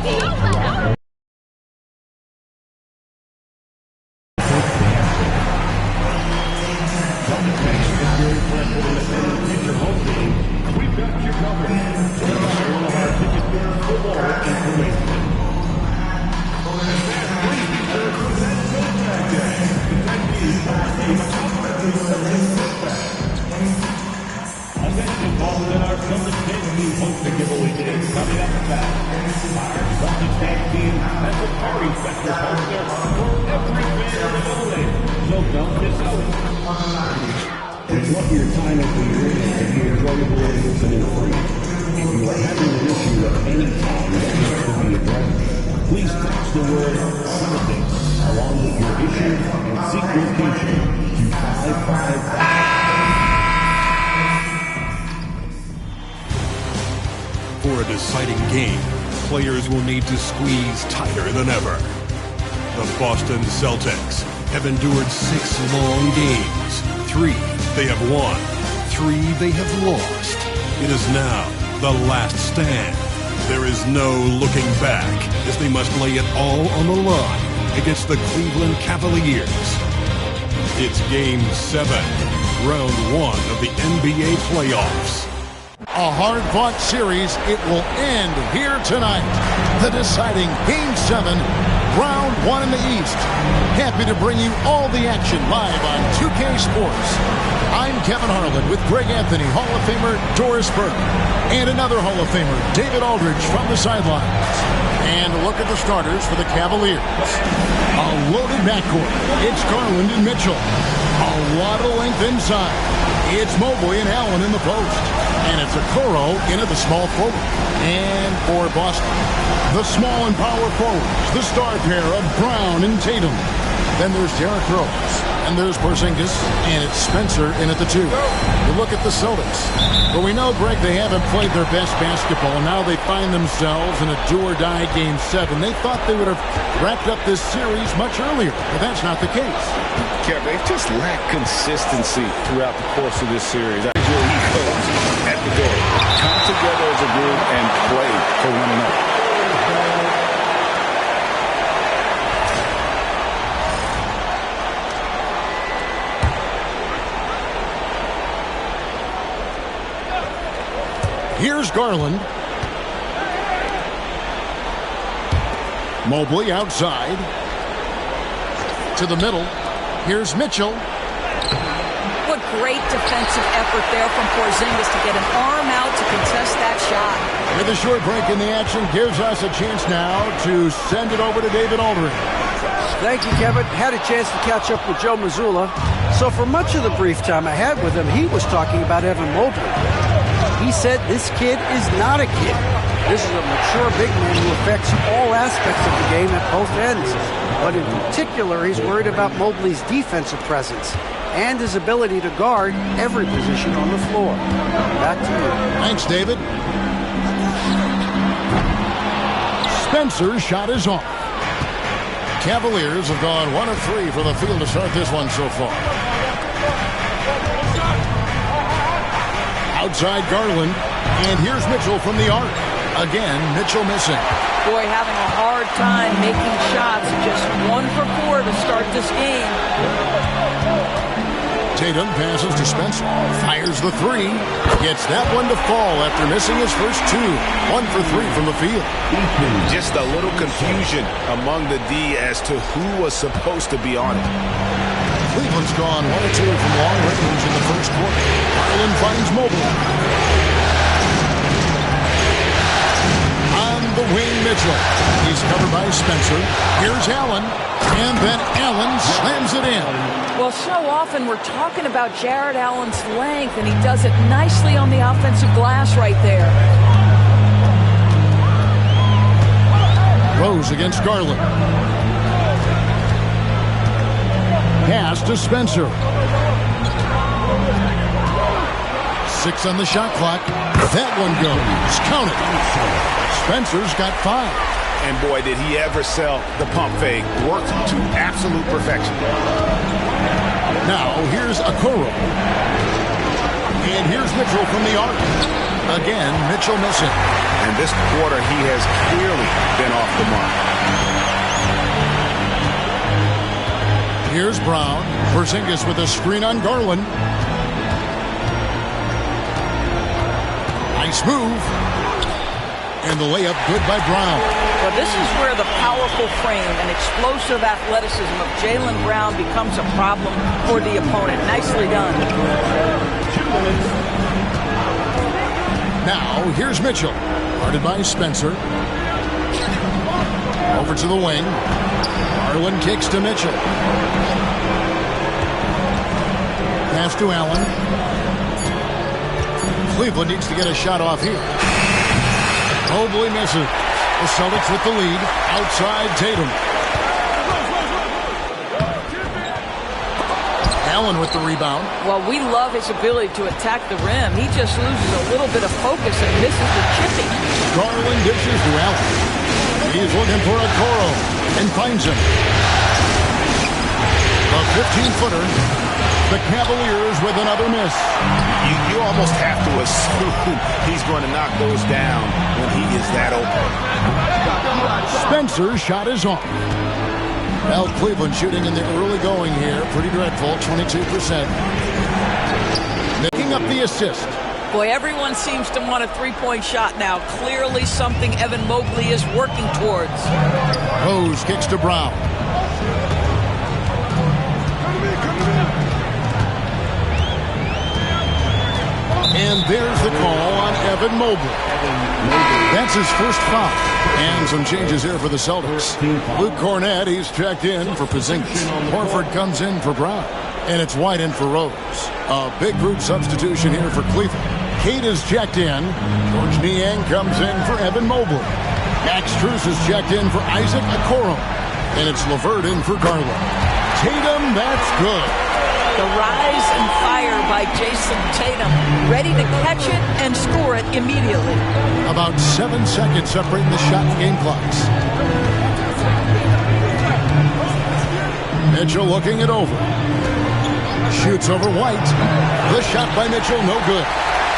We've got you covered. One of our ticket football information. Attention, Boston, our Celtics dance team hosts the giveaway today. Coming up fast. Our Celtics dance team has a party special poster for every fan in the building. So don't miss out. It's what your time at the arena can be enjoyable and listening free. If you are having an issue of any kind that needs to be addressed, please text the word Celtics along with your issue and seek location to 55. For a deciding game, players will need to squeeze tighter than ever. The Boston Celtics have endured 6 long games. 3 they have won, 3 they have lost. It is now the last stand. There is no looking back as they must lay it all on the line against the Cleveland Cavaliers. It's Game 7, Round 1 of the NBA playoffs. A hard-fought series. It will end here tonight. The deciding Game 7, Round 1 in the East. Happy to bring you all the action live on 2K Sports. I'm Kevin Harlan with Greg Anthony, Hall of Famer Doris Burke, and another Hall of Famer, David Aldridge, from the sidelines. And look at the starters for the Cavaliers. A loaded backcourt. It's Garland and Mitchell. A lot of length inside. It's Mobley and Allen in the post. And it's Okoro into the small forward. And for Boston, the small and power forwards, the star pair of Brown and Tatum. Then there's Derrick Rose. And there's Porzingis. And it's Spencer in at the 2. You look at the Celtics. But we know, Greg, they haven't played their best basketball. Now they find themselves in a do-or-die Game 7. They thought they would have wrapped up this series much earlier. But that's not the case. Kevin, they've just lacked consistency throughout the course of this series. That's where he goes at the door. Come together as a group and play for one another. Here's Garland. Mobley outside. To the middle. Here's Mitchell. What great defensive effort there from Porzingis to get an arm out to contest that shot. With a short break in the action, gives us a chance now to send it over to David Aldridge. Thank you, Kevin. Had a chance to catch up with Joe Mazzulla. So for much of the brief time I had with him, he was talking about Evan Mobley. He said this kid is not a kid. This is a mature big man who affects all aspects of the game at both ends. But in particular, he's worried about Mobley's defensive presence and his ability to guard every position on the floor. Back to you. Thanks, David. Spencer's shot is off. Cavaliers have gone 1 of 3 for the field to start this one so far. Outside Garland, and here's Mitchell from the arc. Again, Mitchell missing. Boy, having a hard time making shots. Just 1 for 4 to start this game. Tatum passes to Spencer. Fires the 3. Gets that one to fall after missing his first 2. 1 for 3 from the field. Just a little confusion among the D as to who was supposed to be on it. Cleveland's gone 1 or 2 from long range in the first quarter. Garland finds Mobley. On the wing, Mitchell. He's covered by Spencer. Here's Allen. And then Allen slams it in. Well, so often we're talking about Jared Allen's length, and he does it nicely on the offensive glass right there. Rose against Garland. Pass to Spencer. 6 on the shot clock. That one goes. Count it. Spencer's got 5. And boy, did he ever sell the pump fake. Worked to absolute perfection. Now, here's Okoro. And here's Mitchell from the arc. Again, Mitchell missing. And And this quarter, he has clearly been off the mark. Here's Brown. Porzingis with a screen on Garland. Nice move. And the layup good by Brown. Well, this is where the powerful frame and explosive athleticism of Jaylen Brown becomes a problem for the opponent. Nicely done. Now, here's Mitchell. Guarded by Spencer. Over to the wing. Garland kicks to Mitchell. Pass to Allen. Cleveland needs to get a shot off here. Mobley misses. The Celtics with the lead. Outside Tatum. Allen with the rebound. Well, we love his ability to attack the rim. He just loses a little bit of focus and misses the chipping. Garland dishes to Allen. He's looking for a Okoro and finds him. A 15-footer. The Cavaliers with another miss. You almost have to assume he's going to knock those down when he is that open. Spencer's shot is off. Well, Cleveland shooting in the early going here. Pretty dreadful, 22%. Making up the assist. Boy, everyone seems to want a three-point shot now. Clearly something Evan Mobley is working towards. Rose kicks to Brown. And there's the call on Evan Mobley. That's his first foul. And some changes here for the Celtics. Luke Cornett, he's checked in for Porzingis. Horford comes in for Brown. And it's White in for Rose. A big group substitution here for Cleveland. Kate is checked in. George Niang comes in for Evan Mobley. Max Strus is checked in for Isaac Okoro. And it's LeVert in for Garland. Tatum, that's good. The rise and fire by Jason Tatum, ready to catch it and score it immediately. About 7 seconds separating the shot and game clocks. Mitchell looking it over. Shoots over White. The shot by Mitchell, no good.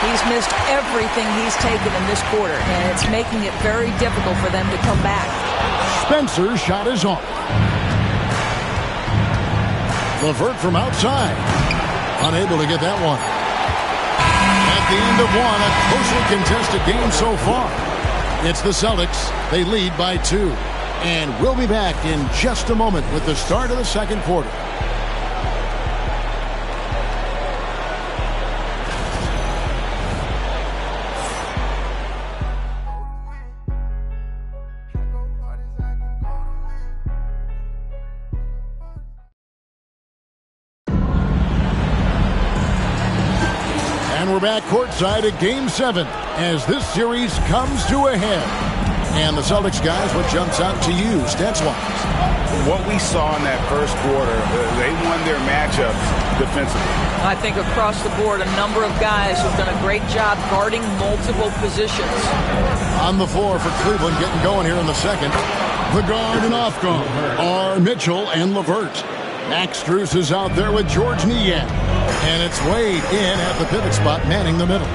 He's missed everything he's taken in this quarter, and it's making it very difficult for them to come back. Spencer's shot is on. LeVert from outside. Unable to get that one. At the end of one, a closely contested game so far. It's the Celtics. They lead by 2. And we'll be back in just a moment with the start of the second quarter. We're back courtside at Game 7 as this series comes to a head. And the Celtics guys, what jumps out to you stats-wise? What we saw in that first quarter, they won their matchups defensively. I think across the board, a number of guys have done a great job guarding multiple positions. On the floor for Cleveland getting going here in the second. The guard and off guard are Mitchell and LeVert. Max Strus is out there with George Niang. And it's Wade in at the pivot spot, manning the middle.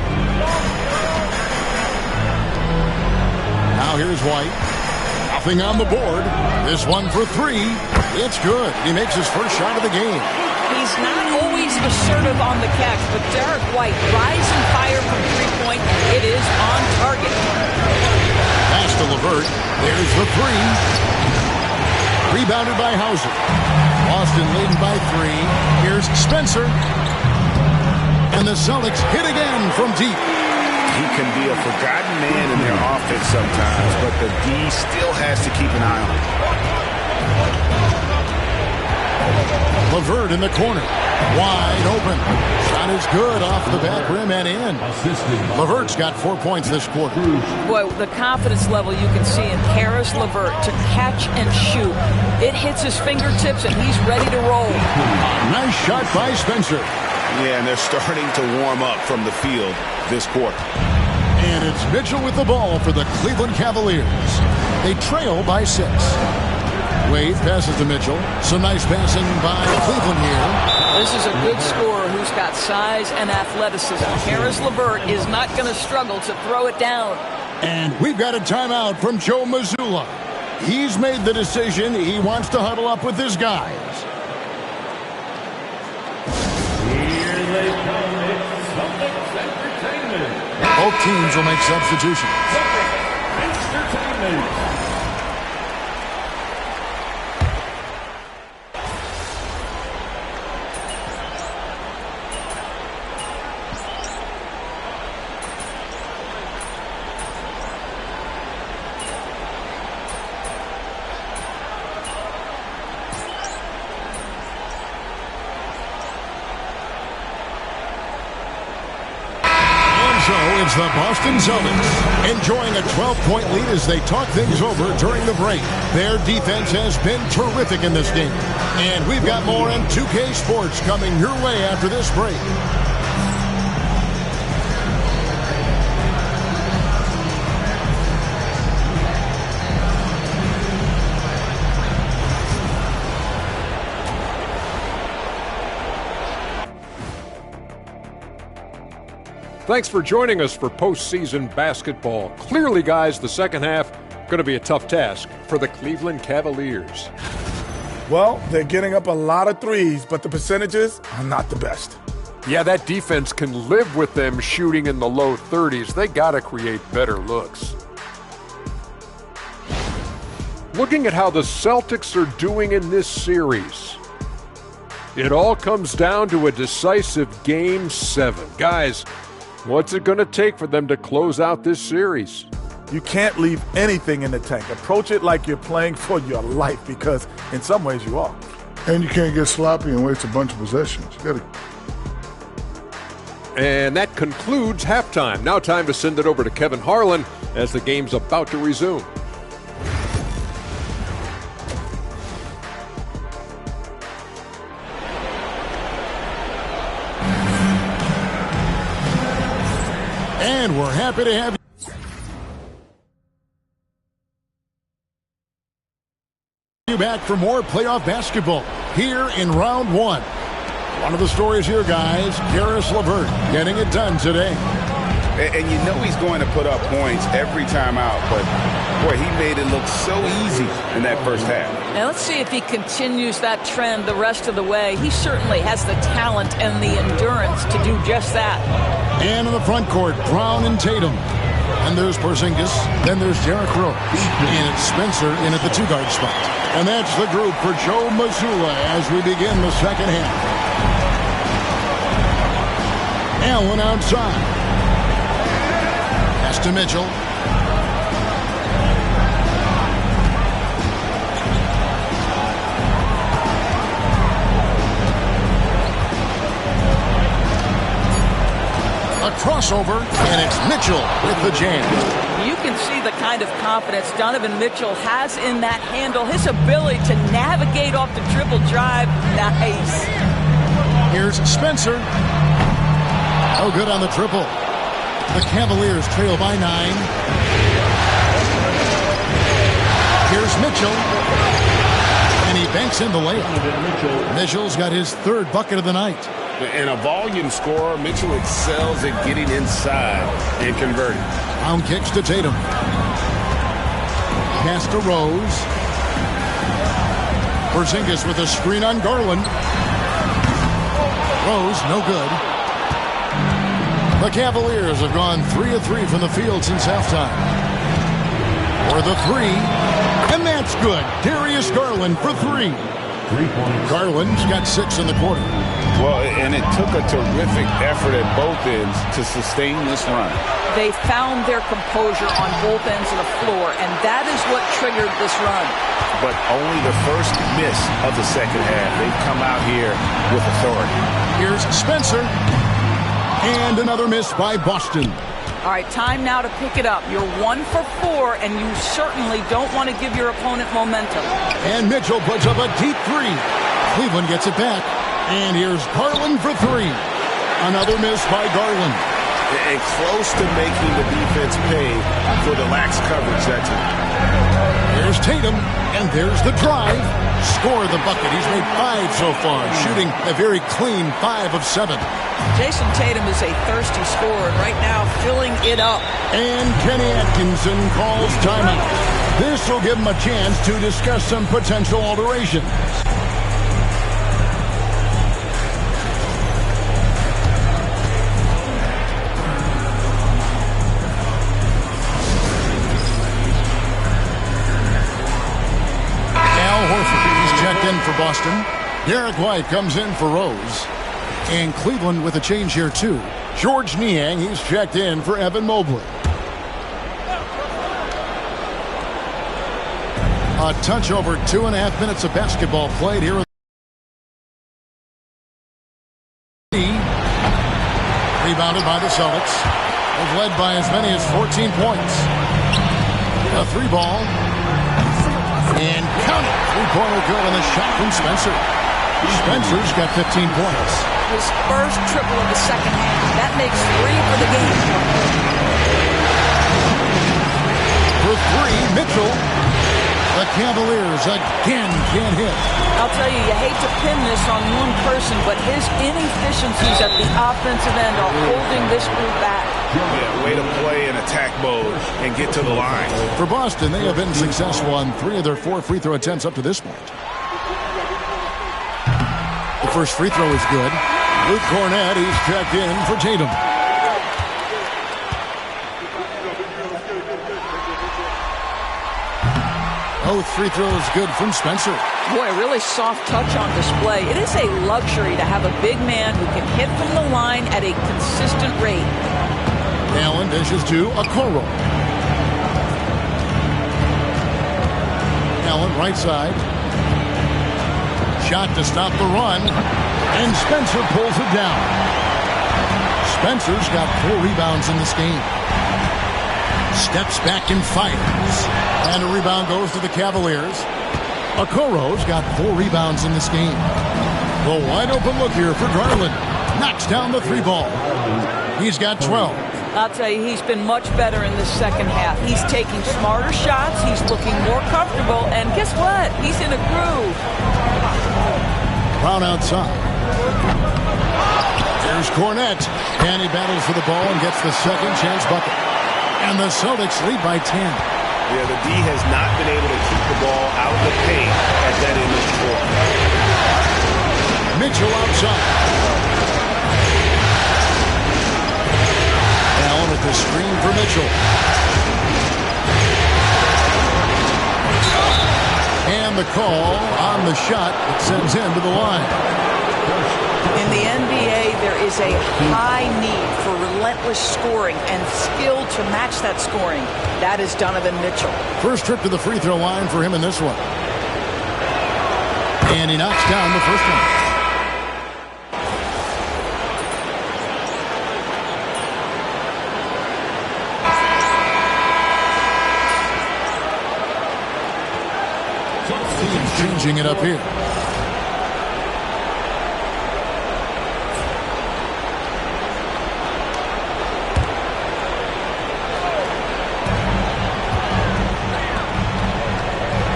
Now here's White. Nothing on the board. This one for 3. It's good. He makes his first shot of the game. He's not always assertive on the catch, but Derek White, rise and fire from three-point. It is on target. Pass to LeVert. There's the 3. Rebounded by Hauser. Boston leading by 3. Here's Spencer. And the Celtics hit again from deep. He can be a forgotten man in their offense sometimes, but the D still has to keep an eye on him. LeVert in the corner. Wide open. Shot is good off the back rim and in. LeVert's got 4 points this quarter. Boy, the confidence level you can see in Caris LeVert to catch and shoot. It hits his fingertips and he's ready to roll. Nice shot by Spencer. Yeah, and they're starting to warm up from the field this quarter. And it's Mitchell with the ball for the Cleveland Cavaliers. They trail by 6. Wade passes to Mitchell. Some nice passing by Cleveland here. This is a good scorer who's got size and athleticism. Caris LeVert is not going to struggle to throw it down. And we've got a timeout from Joe Mazzulla. He's made the decision. He wants to huddle up with his guys. Here they come. It's Celtics Entertainment. Both teams will make substitutions. Celtics Entertainment. It's the Boston Celtics enjoying a 12-point lead as they talk things over during the break. Their defense has been terrific in this game. And we've got more on 2K Sports coming your way after this break. Thanks for joining us for postseason basketball. Clearly, guys, the second half going to be a tough task for the Cleveland Cavaliers. Well, they're getting up a lot of threes, but the percentages are not the best. Yeah, that defense can live with them shooting in the low 30s. They got to create better looks. Looking at how the Celtics are doing in this series, it all comes down to a decisive Game 7. Guys, what's it going to take for them to close out this series? You can't leave anything in the tank. Approach it like you're playing for your life, because in some ways you are. And you can't get sloppy and waste a bunch of possessions. And that concludes halftime. Now time to send it over to Kevin Harlan as the game's about to resume. And we're happy to have you back for more playoff basketball here in round one. One of the stories here, guys, Karis LeVert getting it done today. And you know he's going to put up points every time out, but boy, he made it look so easy in that first half. Now let's see if he continues that trend the rest of the way. He certainly has the talent and the endurance to do just that. And in the front court, Brown and Tatum. And there's Porzingis. Then there's Derrick Rose. And it's Spencer in at the two-guard spot. And that's the group for Joe Mazzulla as we begin the second half. Allen outside. Pass to Mitchell. A crossover, and it's Mitchell with the jam. You can see the kind of confidence Donovan Mitchell has in that handle. His ability to navigate off the dribble drive, nice. Here's Spencer. Oh, good on the triple. The Cavaliers trail by 9. Here's Mitchell. And he banks in the layup. Mitchell's got his third bucket of the night. And a volume scorer, Mitchell excels at getting inside and converting. Brown kicks to Tatum. Pass to Rose. Porzingis with a screen on Garland. Rose, no good. The Cavaliers have gone 3 of 3 from the field since halftime. For the three, and that's good. Darius Garland for 3. 3 points. Garland's got 6 in the quarter. Well, and it took a terrific effort at both ends to sustain this run. They found their composure on both ends of the floor, and that is what triggered this run. But only the first miss of the second half. They've come out here with authority. Here's Spencer. And another miss by Boston. All right, time now to pick it up. You're 1 for 4, and you certainly don't want to give your opponent momentum. And Mitchell puts up a deep 3. Cleveland gets it back. And here's Garland for 3. Another miss by Garland. and close to making the defense pay for the lax coverage that time. There's Tatum, and there's the drive. Score the bucket. He's made 5 so far, shooting a very clean 5 of 7. Jason Tatum is a thirsty scorer, and right now filling it up. And Kenny Atkinson calls timeout. This will give him a chance to discuss some potential alterations. For Boston. Derek White comes in for Rose. And Cleveland with a change here too. George Niang, he's checked in for Evan Mobley. A touch over 2.5 minutes of basketball played here. Rebounded by the Celtics. They've led by as many as 14 points. A 3-ball. And count it. 3-pointer good on the shot from Spencer. Spencer's got 15 points. His first triple of the second half. That makes 3 for the game. For 3, Mitchell. The Cavaliers again can't hit. I'll tell you, you hate to pin this on one person, but his inefficiencies at the offensive end are holding this group back. Yeah, way to play in attack mode and get to the line. For Boston, they have been successful on 3 of their 4 free throw attempts up to this point. The first free throw is good. Luke Cornett, he's checked in for Tatum. Both free throws good from Spencer. Boy, really soft touch on display. It is a luxury to have a big man who can hit from the line at a consistent rate. Allen dishes to Okoro. Allen right side. Shot to stop the run. And Spencer pulls it down. Spencer's got 4 rebounds in this game. Steps back and fires. And a rebound goes to the Cavaliers. Okoro's got 4 rebounds in this game. The wide open look here for Garland. Knocks down the 3-ball. He's got 12. I'll tell you, he's been much better in the second half. He's taking smarter shots. He's looking more comfortable. And guess what? He's in a groove. Brown outside. There's Cornett. And he battles for the ball and gets the second chance bucket. And the Celtics lead by 10. Yeah, the D has not been able to keep the ball out of the paint at that end of the court. Mitchell outside. Allen with the screen for Mitchell. And the call on the shot that sends him to the line. In the NBA, there is a high need for relentless scoring and skill to match that scoring. That is Donovan Mitchell. First trip to the free throw line for him in this one. And he knocks down the first one. He's changing it up here.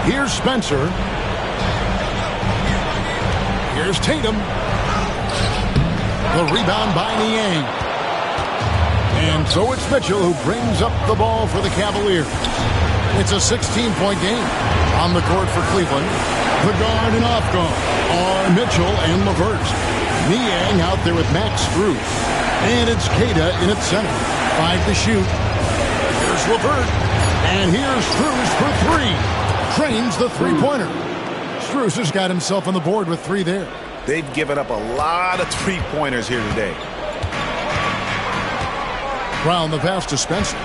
Here's Spencer. Here's Tatum. The rebound by Niang. And so it's Mitchell who brings up the ball for the Cavaliers. It's a 16-point game. On the court for Cleveland, the guard and off guard are Mitchell and LeVert. Niang out there with Max Strus. And it's Queta in its center. 5 to shoot. Here's LeVert. And here's Strus for 3. Trains the 3-pointer. Strus has got himself on the board with 3 there. They've given up a lot of 3-pointers here today. Brown the pass to Spencer.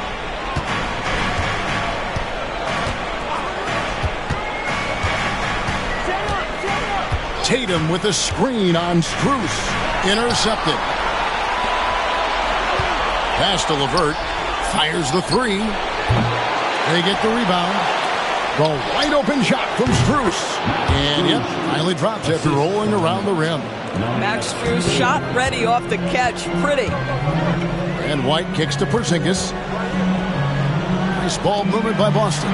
Tatum with a screen on Strus. Intercepted. Pass to LeVert. Fires the 3. They get the rebound. The wide open shot from Strus. And yep, finally drops after rolling around the rim. Max Strus shot ready off the catch. Pretty. And White kicks to Porzingis. Nice ball movement by Boston.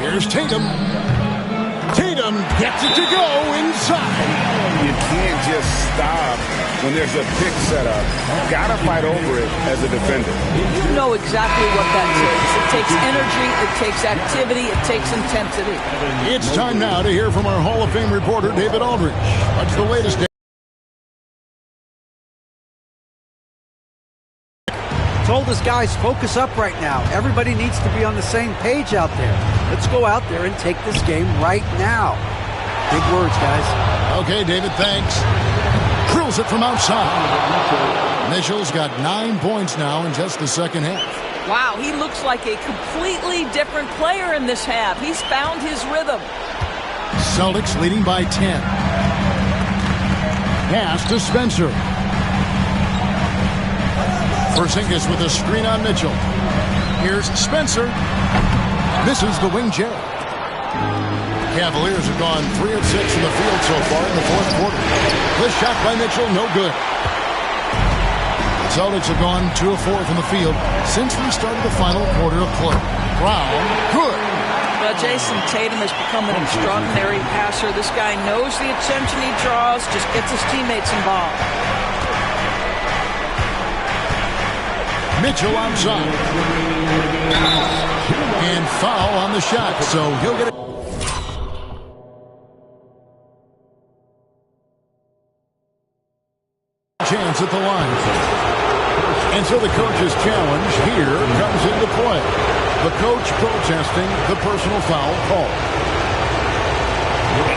Here's Tatum. Tatum gets it to go inside. You can't just stop when there's a pick set up. Gotta fight over it as a defender. You know exactly what that takes. It takes energy, it takes activity, it takes intensity. It's time now to hear from our Hall of Fame reporter, David Aldridge. What's the latest? Told his guys, focus up right now. Everybody needs to be on the same page out there. Let's go out there and take this game right now. Big words, guys. Okay, David, thanks. Drills it from outside. Mitchell's got 9 points now in just the second half. Wow, he looks like a completely different player in this half. He's found his rhythm. Celtics leading by 10. Pass to Spencer. Porzingis with a screen on Mitchell. Here's Spencer. Misses the wing J. Cavaliers have gone 3 of 6 in the field so far in the fourth quarter. The shot by Mitchell, no good. The Celtics have gone 2 of 4 from the field since we started the final quarter of play. Brown, good. Well, Jason Tatum has become an extraordinary passer. This guy knows the attention he draws, just gets his teammates involved. Mitchell outside. And foul on the shot, so he'll get it. Chance at the line. And so the coach's challenge here comes into play. The coach protesting the personal foul call.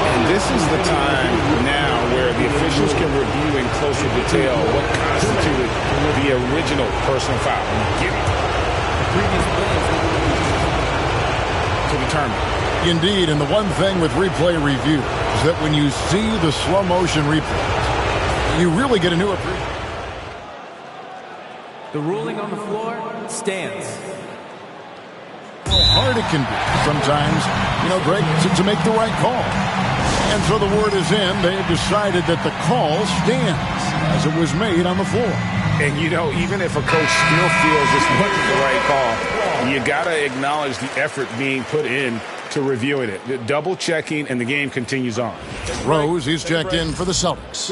And this is the time now where the officials can review in closer detail what constituted the original personal foul. To determine. Indeed, and the one thing with replay review is that when you see the slow motion replay, you really get a new appreciation. The ruling on the floor stands. How hard it can be sometimes, Greg, to make the right call. And so the word is in. They have decided that the call stands as it was made on the floor. And, even if a coach still feels this wasn't the right call, you got to acknowledge the effort being put in to reviewing it. Double checking, and the game continues on. Rose is checked in for the Celtics.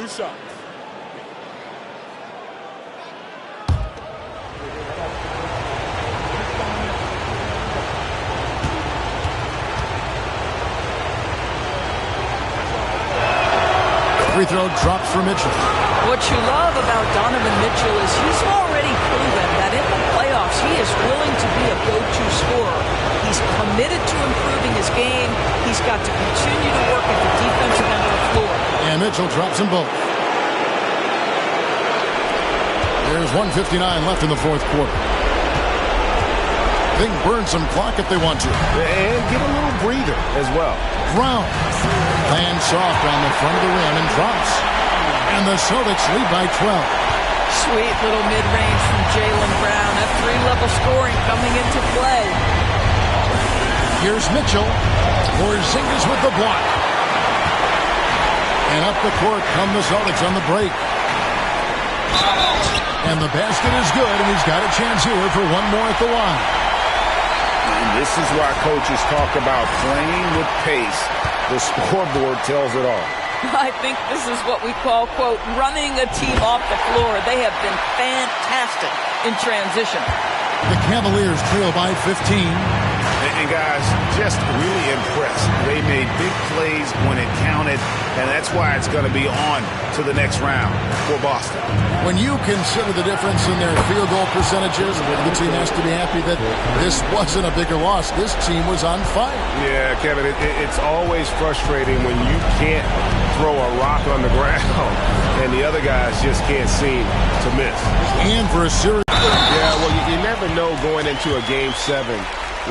Free throw drops for Mitchell. What you love about Donovan Mitchell is he's already proven that in the playoffs he is willing to be a go-to scorer. He's committed to improving his game. He's got to continue to work at the defensive end of the floor. And Mitchell drops them both. There's 1:59 left in the fourth quarter. They can burn some clock if they want to. And get a little breather as well. Brown lands soft on the front of the rim and drops. And the Celtics lead by 12. Sweet little mid-range from Jaylen Brown. That three-level scoring coming into play. Here's Mitchell. Porzingis with the block. And up the court come the Celtics on the break. And the basket is good, and he's got a chance here for one more at the line. And this is why coaches talk about playing with pace. The scoreboard tells it all. I think this is what we call, quote, running a team off the floor. They have been fantastic in transition. The Cavaliers trail by 15. And guys, just really impressed. They made big plays when it counted, and that's why it's going to be on to the next round for Boston. When you consider the difference in their field goal percentages, the team has to be happy that this wasn't a bigger loss. This team was on fire. Yeah, Kevin, it's always frustrating when you can't throw a rock on the ground and the other guys just can't seem to miss. And for a series. Yeah, well, you never know going into a Game 7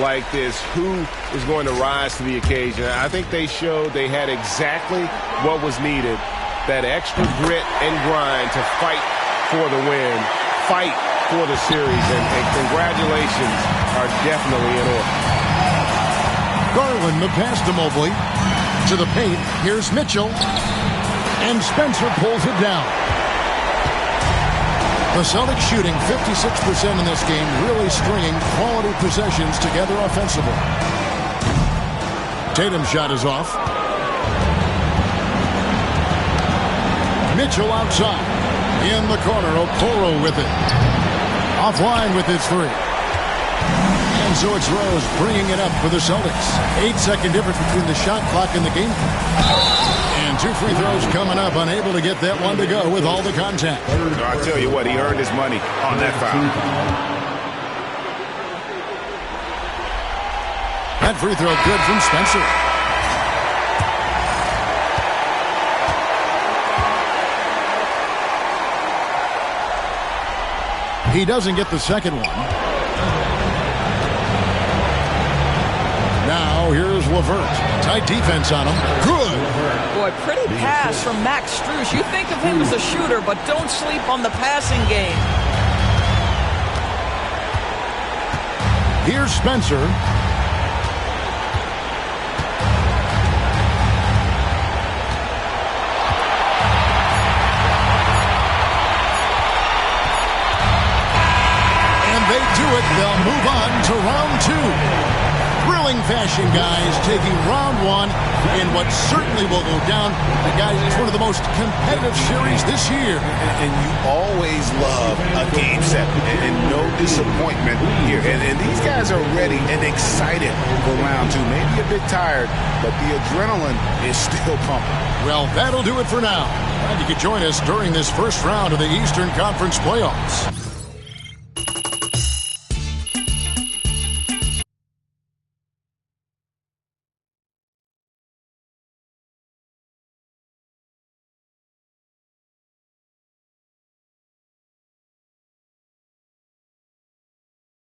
like this who is going to rise to the occasion. I think they showed they had exactly what was needed, that extra grit and grind to fight for the win, fight for the series, and congratulations are definitely in order. Garland, the pass to Mobley. To the paint, here's Mitchell. And Spencer pulls it down. The Celtics shooting 56% in this game, really stringing quality possessions together offensively. Tatum's shot is off. Mitchell outside. In the corner, Okoro with it. Offline with his three. And so it's Rose bringing it up for the Celtics. 8-second difference between the shot clock and the game clock. And 2 free throws coming up, unable to get that one to go with all the contact. I'll tell you what, he earned his money on that foul. That free throw good from Spencer. He doesn't get the second one. Now here's LeVert. Tight defense on him. Good. Boy, pretty pass from Max Strus. You think of him as a shooter, but don't sleep on the passing game. Here's Spencer. They do it. They'll move on to round 2. Thrilling fashion, guys, taking round 1 in what certainly will go down. Guys, it's one of the most competitive series this year. And you always love a game 7 and no disappointment here. And these guys are ready and excited for round 2. Maybe a bit tired, but the adrenaline is still pumping. Well, that'll do it for now. Glad you could join us during this first round of the Eastern Conference playoffs.